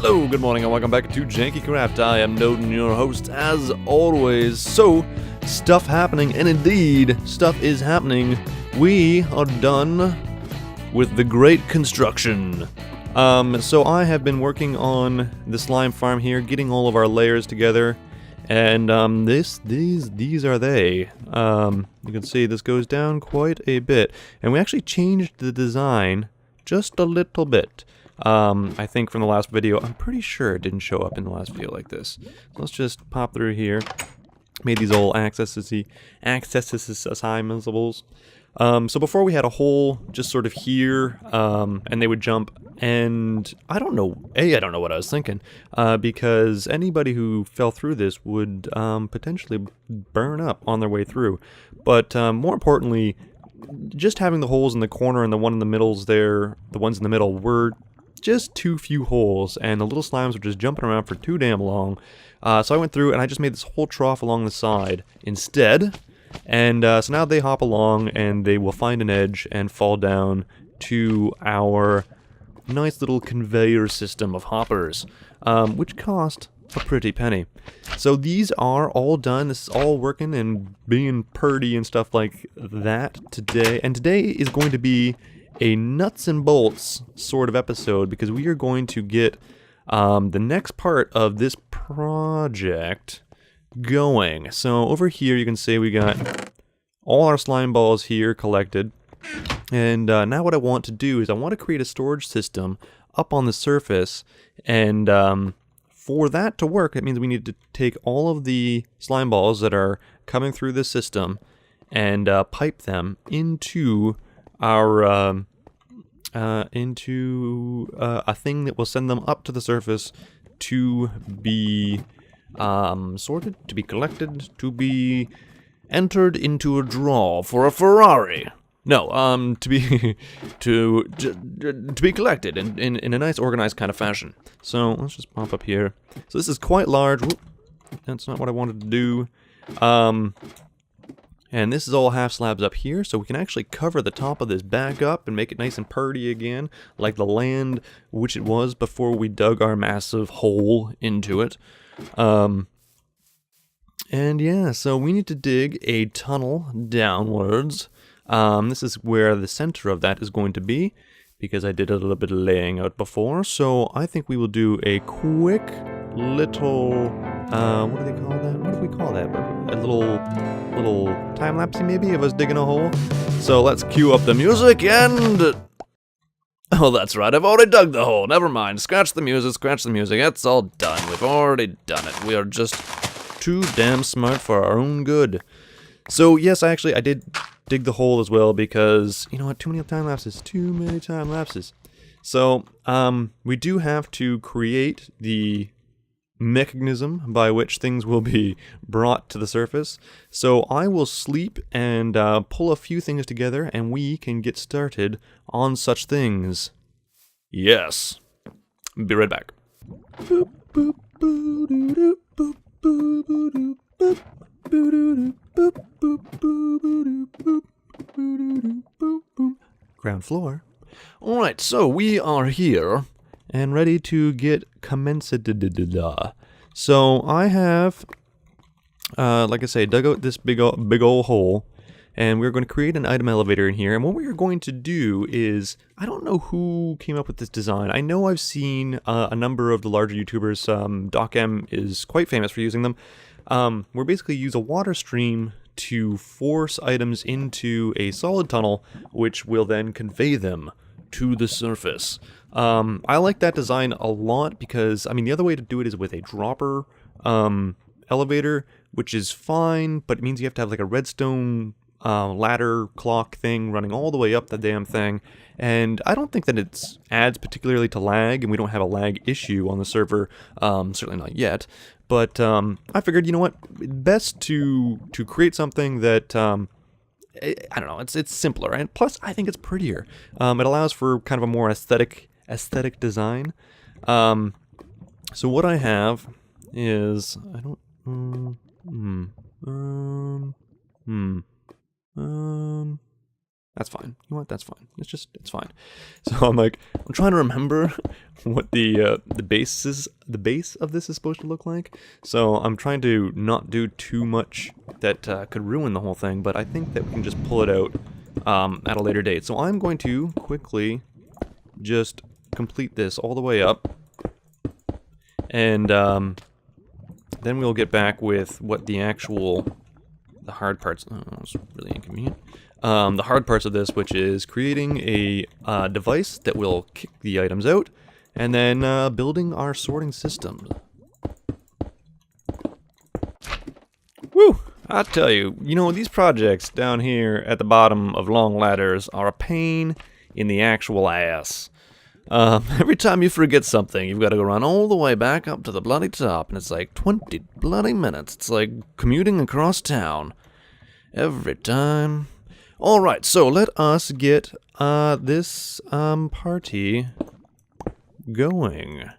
Hello, good morning, and welcome back to JankyCraft. I am Noden, your host, as always. So, stuff happening, and indeed, stuff is happening. We are done with the great construction. So I have been working on the slime farm here, getting all of our layers together, and these are they. You can see this goes down quite a bit, and we actually changed the design just a little bit. I think from the last video, I'm pretty sure it didn't show up in the last video like this. So let's just pop through here. Made these old accesses assignmentables. So before we had a hole just sort of here, and they would jump, and I don't know what I was thinking, because anybody who fell through this would potentially burn up on their way through. But more importantly, just having the holes in the corner and the one in the middles there, the ones in the middle were just too few holes, and the little slimes were just jumping around for too damn long. So I went through and I just made this whole trough along the side instead. And so now they hop along and they will find an edge and fall down to our nice little conveyor system of hoppers, which cost a pretty penny. So these are all done. This is all working and being purdy and stuff like that today. And today is going to be a nuts and bolts sort of episode, because we are going to get the next part of this project going. So over here you can see we got all our slime balls here collected, and now what I want to do is I want to create a storage system up on the surface, and for that to work, it means we need to take all of the slime balls that are coming through the system and pipe them into our a thing that will send them up to the surface to be sorted, to be collected, to be entered into a draw for a Ferrari. No, to be to be collected in a nice organized kind of fashion. So let's just pop up here. So this is quite large. Whoop, that's not what I wanted to do. And this is all half slabs up here, so we can actually cover the top of this back up and make it nice and purdy again, like the land which it was before we dug our massive hole into it. And yeah, so we need to dig a tunnel downwards. This is where the center of that is going to be, because I did a little bit of laying out before. So I think we will do a quick little, what do they call that? What do we call that? A little time-lapse maybe of us digging a hole. So let's cue up the music and... Oh, that's right, I've already dug the hole. Never mind, scratch the music, it's all done. We've already done it. We are just too damn smart for our own good. So yes, I did dig the hole as well, because, you know what, too many time lapses. So, we do have to create the mechanism by which things will be brought to the surface. So I will sleep and pull a few things together, and we can get started on such things. Yes. Be right back. Boop, boop, boo, doo, doo, boop, boo, boo, doo, boop, boo, doo, doo, boop, boop, boo, boo, doo, boop, boo, doo, doo, boop, boop. Ground floor. Alright, so we are here and ready to get commenced. So I have, like I say, dug out this big old hole, and we're going to create an item elevator in here. And what we are going to do is, I don't know who came up with this design. I know I've seen a number of the larger YouTubers. DocM is quite famous for using them. Where basically use a water stream to force items into a solid tunnel, which will then convey them to the surface. I like that design a lot, because, I mean, the other way to do it is with a dropper elevator, which is fine, but it means you have to have like a redstone ladder clock thing running all the way up the damn thing, and I don't think that it adds particularly to lag, and we don't have a lag issue on the server, certainly not yet. But I figured, you know what, best to create something that I don't know, it's simpler, and plus I think it's prettier. It allows for kind of a more aesthetic design. So what I have is, I don't that's that's fine. You know what? That's fine. It's fine. So I'm trying to remember what the base of this is supposed to look like. So I'm trying to not do too much that could ruin the whole thing, but I think that we can just pull it out at a later date. So I'm going to quickly just complete this all the way up, and then we'll get back with what the hard parts. Oh, it's really inconvenient. The hard parts of this, which is creating a device that will kick the items out, and then building our sorting system. Woo! I tell you, these projects down here at the bottom of long ladders are a pain in the actual ass. Every time you forget something, you've got to go run all the way back up to the bloody top, and it's like 20 bloody minutes. It's like commuting across town. Every time. Alright, so let us get this party going.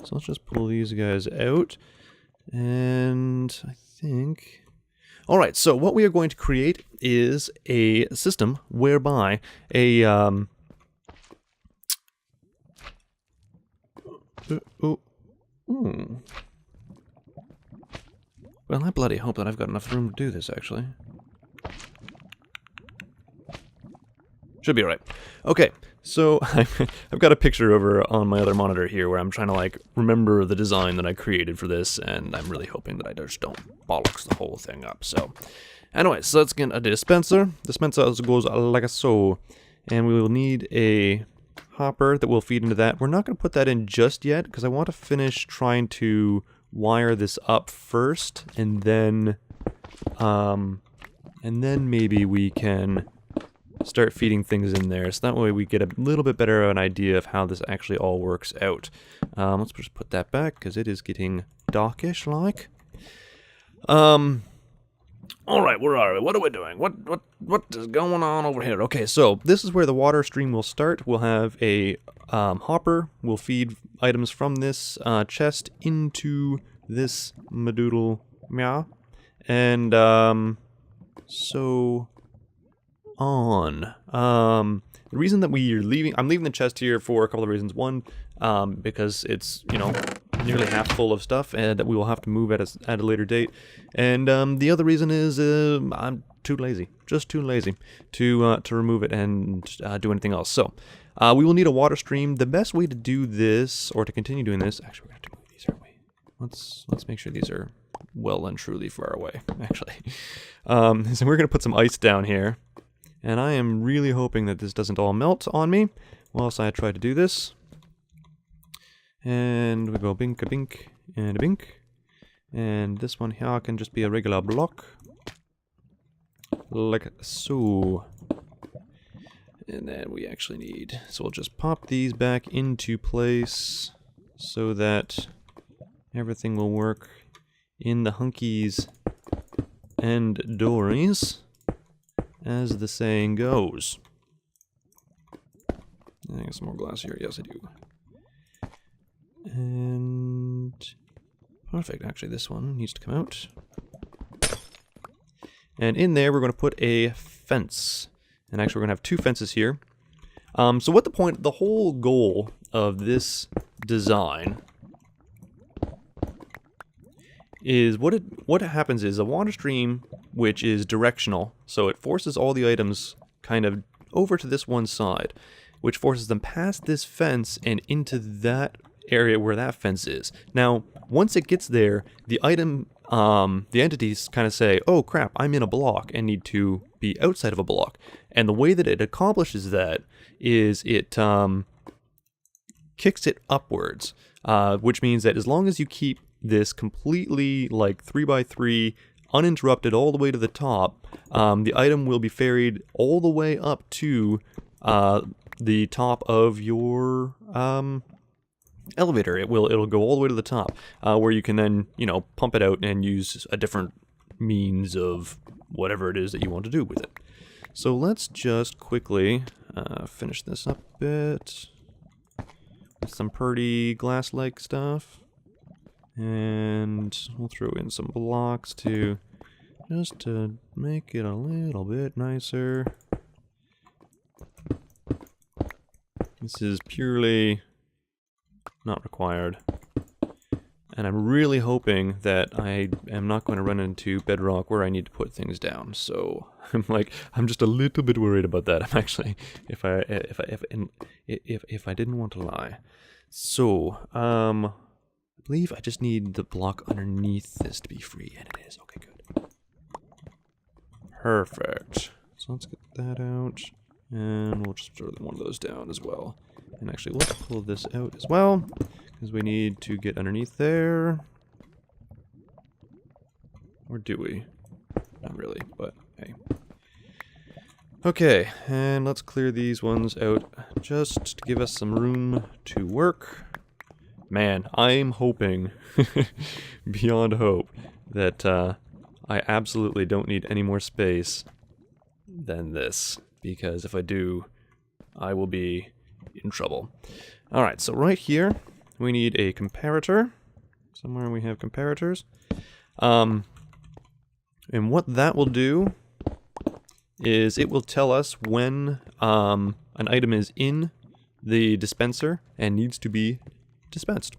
So let's just pull these guys out, and I think... Alright, so what we are going to create is a system whereby a... Well, I bloody hope that I've got enough room to do this, actually. Should be alright. Okay, so I've got a picture over on my other monitor here where I'm trying to, remember the design that I created for this, and I'm really hoping that I just don't bollocks the whole thing up. So, anyway, so let's get a dispenser. Dispenser goes like so, and we will need a hopper that will feed into that. We're not going to put that in just yet because I want to finish trying to wire this up first, and then maybe we can start feeding things in there, so that way we get a little bit better of an idea of how this actually all works out. Let's just put that back because it is getting darkish like. Alright, where are we? What are we doing? What is going on over here? Okay, so this is where the water stream will start. We'll have a hopper. We'll feed items from this chest into this madoodle meow. And so on. The reason that I'm leaving the chest here for a couple of reasons. One, because it's, nearly half full of stuff, and that we will have to move at a later date. And the other reason is I'm too lazy, just too lazy to remove it and do anything else. So we will need a water stream. The best way to do this, or to continue doing this, actually we're going to have to move these, aren't we? Let's make sure these are well and truly far away, actually. So we're going to put some ice down here, and I am really hoping that this doesn't all melt on me whilst I try to do this. And we go bink a bink and a bink. And this one here can just be a regular block. Like so. And then we actually need... So we'll just pop these back into place so that everything will work in the hunkies and dories, as the saying goes. I got some more glass here. Yes, I do. And perfect. Actually, this one needs to come out. And in there, we're going to put a fence. And actually, we're going to have two fences here. So what the whole goal of this design is, what happens is a water stream, which is directional, so it forces all the items kind of over to this one side, which forces them past this fence and into that area where that fence is. Now, once it gets there, the entities kind of say, oh crap, I'm in a block and need to be outside of a block. And the way that it accomplishes that is it kicks it upwards, which means that as long as you keep this completely 3x3 uninterrupted all the way to the top, the item will be ferried all the way up to the top of your elevator. It'll go all the way to the top, where you can then pump it out and use a different means of whatever it is that you want to do with it. So let's just quickly finish this up a bit with some pretty glass-like stuff, and we'll throw in some blocks to make it a little bit nicer. This is purely not required. And I'm really hoping that I am not going to run into bedrock where I need to put things down. So I'm just a little bit worried about that. I'm actually, if I didn't want to lie. So, I believe I just need the block underneath this to be free, and it is. Okay, good. Perfect. So let's get that out, and we'll just throw one of those down as well. And actually, let's pull this out as well, because we need to get underneath there. Or do we? Not really, but hey. Okay, and let's clear these ones out just to give us some room to work. Man, I'm hoping, beyond hope, that I absolutely don't need any more space than this. Because if I do, I will be in trouble. Alright, so right here, we need a comparator. Somewhere we have comparators. And what that will do is it will tell us when an item is in the dispenser and needs to be dispensed.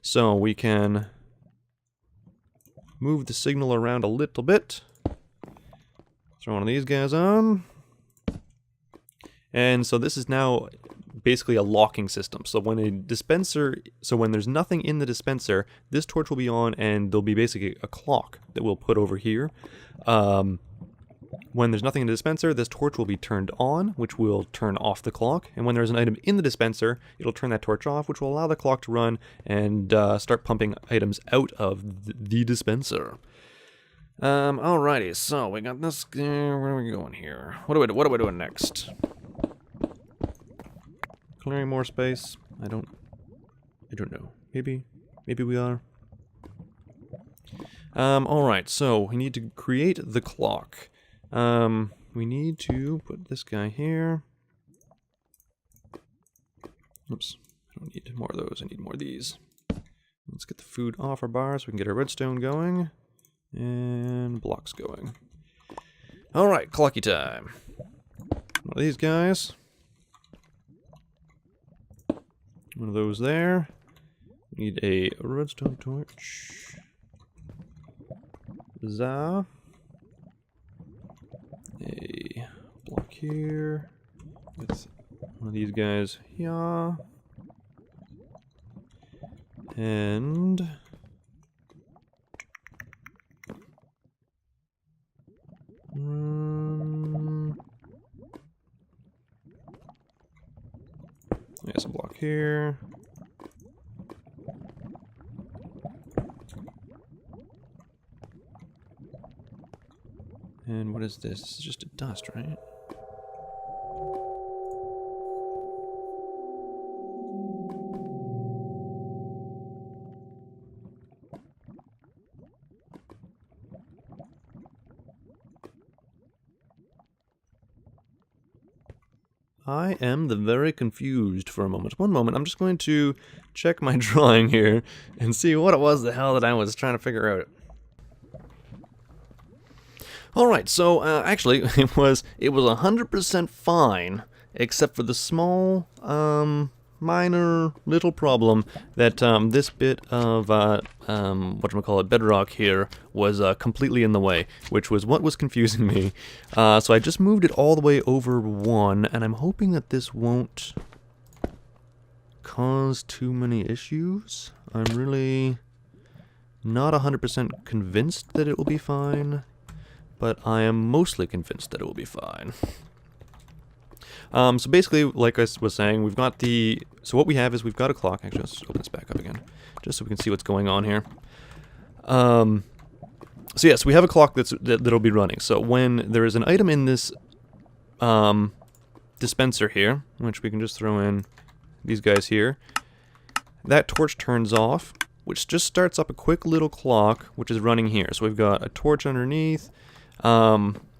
So we can move the signal around a little bit. Throw one of these guys on. And so this is now basically a locking system. So when when there's nothing in the dispenser, this torch will be on and there'll be basically a clock that we'll put over here. When there's nothing in the dispenser, this torch will be turned on, which will turn off the clock. And when there's an item in the dispenser, it'll turn that torch off, which will allow the clock to run and start pumping items out of the dispenser. Alrighty, so we got this. Where are we going here? What are we doing next? Clearing more space? I don't know. Maybe we are. Alright, so we need to create the clock. We need to put this guy here. Oops, I don't need more of those, I need more of these. Let's get the food off our bar so we can get our redstone going. And blocks going. Alright, clocky time. One of these guys. One of those there. We need a redstone torch. Za. A block here. With one of these guys here. And there's a block here. And what is this? This is just a dust, right? I am very confused for a moment. One moment, I'm just going to check my drawing here and see what it was the hell that I was trying to figure out. Alright, so actually it was 100% fine, except for the small, minor little problem that this bit of bedrock here was completely in the way, which was what was confusing me. So I just moved it all the way over one, and I'm hoping that this won't cause too many issues. I'm really not 100% convinced that it will be fine, but I am mostly convinced that it will be fine. So basically, like I was saying, we've got so what we have is we've got a clock. Actually, let's open this back up again, just so we can see what's going on here. So yes, we have a clock that'll be running. So when there is an item in this dispenser here, which we can just throw in these guys here, that torch turns off, which just starts up a quick little clock, which is running here. So we've got a torch underneath,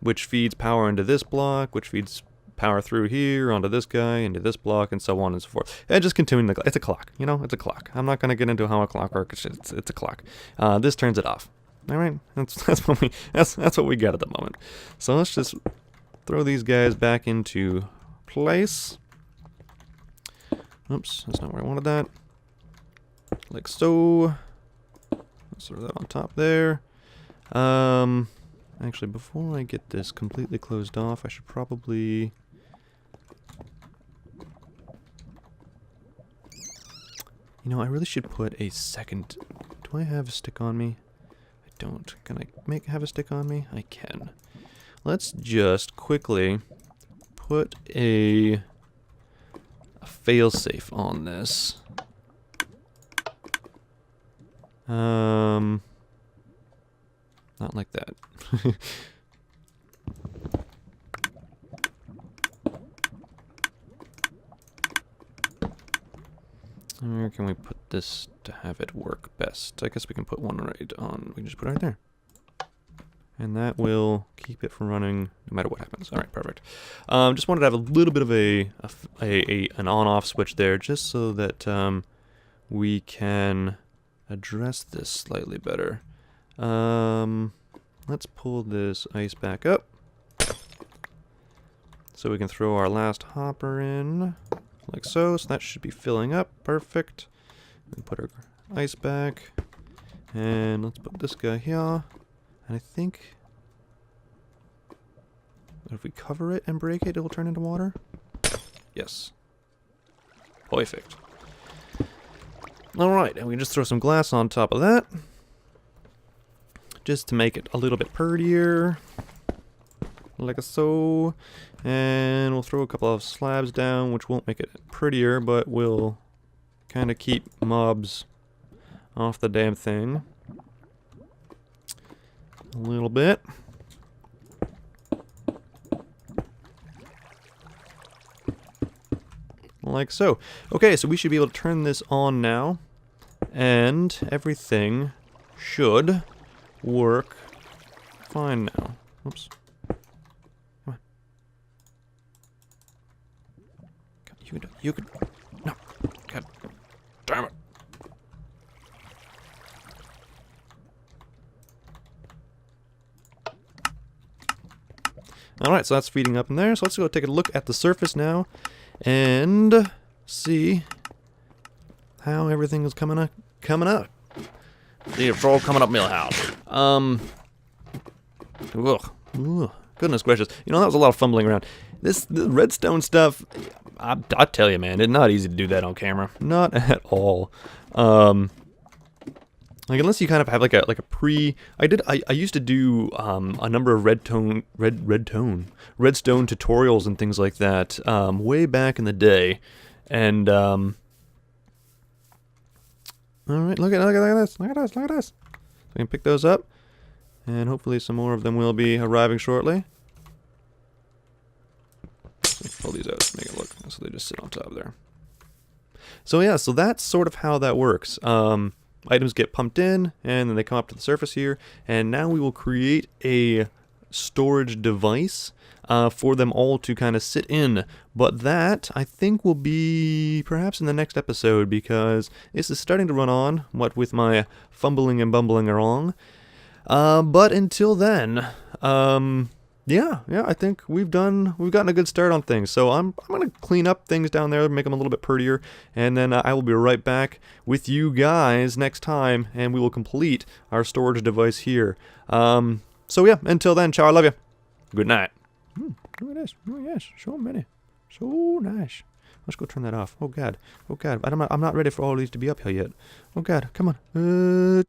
which feeds power into this block, which feeds power through here, onto this guy, into this block, and so on and so forth. And just continuing it's a clock, you know, it's a clock. I'm not going to get into how a clock works, it's a clock. This turns it off. Alright, that's what we got at the moment. So let's just throw these guys back into place. Oops, that's not where I wanted that. Like so. Let's throw that on top there. Actually, before I get this completely closed off, I should probably... You know, I really should put a second... Do I have a stick on me? I don't. Can I have a stick on me? I can. Let's just quickly put a failsafe on this. Not like that. Where can we put this to have it work best? I guess we can put one right on. We can just put it right there. And that will keep it from running no matter what happens. All right, perfect. Just wanted to have a little bit of an on-off switch there, just so that we can address this slightly better. Let's pull this ice back up so we can throw our last hopper in like so. So that should be filling up. Perfect. We put our ice back, and let's put this guy here. And I think if we cover it and break it, it will turn into water. Yes. Perfect. Alright, and we can just throw some glass on top of that, just to make it a little bit prettier, like so. And we'll throw a couple of slabs down, which won't make it prettier, but will kind of keep mobs off the damn thing. A little bit. Like so. Okay, so we should be able to turn this on now, and everything should work fine now. Oops. Come on. You can do it. You can. No. God damn it. Alright, so that's feeding up in there. So let's go take a look at the surface now and see how everything is coming up. See, it's all coming up Millhouse. Ugh, goodness gracious. You know, that was a lot of fumbling around. The redstone stuff, I tell you, man, it's not easy to do that on camera. Not at all. Like, unless you kind of have like a pre... I used to do a number of redstone tutorials and things like that way back in the day. And all right, look at this. Look at this. So we can pick those up, and hopefully some more of them will be arriving shortly. Pull these out to make it look so they just sit on top there. So yeah, so that's sort of how that works. Items get pumped in, and then they come up to the surface here, and now we will create a storage device for them all to kind of sit in. But that, I think, will be perhaps in the next episode, because this is starting to run on, what with my fumbling and bumbling along. But until then, yeah, I think we've gotten a good start on things. So I'm gonna clean up things down there, make them a little bit prettier, and then I will be right back with you guys next time, and we will complete our storage device here. So yeah, until then, ciao, I love you. Good night. Look at this. Oh yes, so many, so nice. Let's go turn that off. Oh god, I'm not ready for all these to be up here yet. Oh god, come on.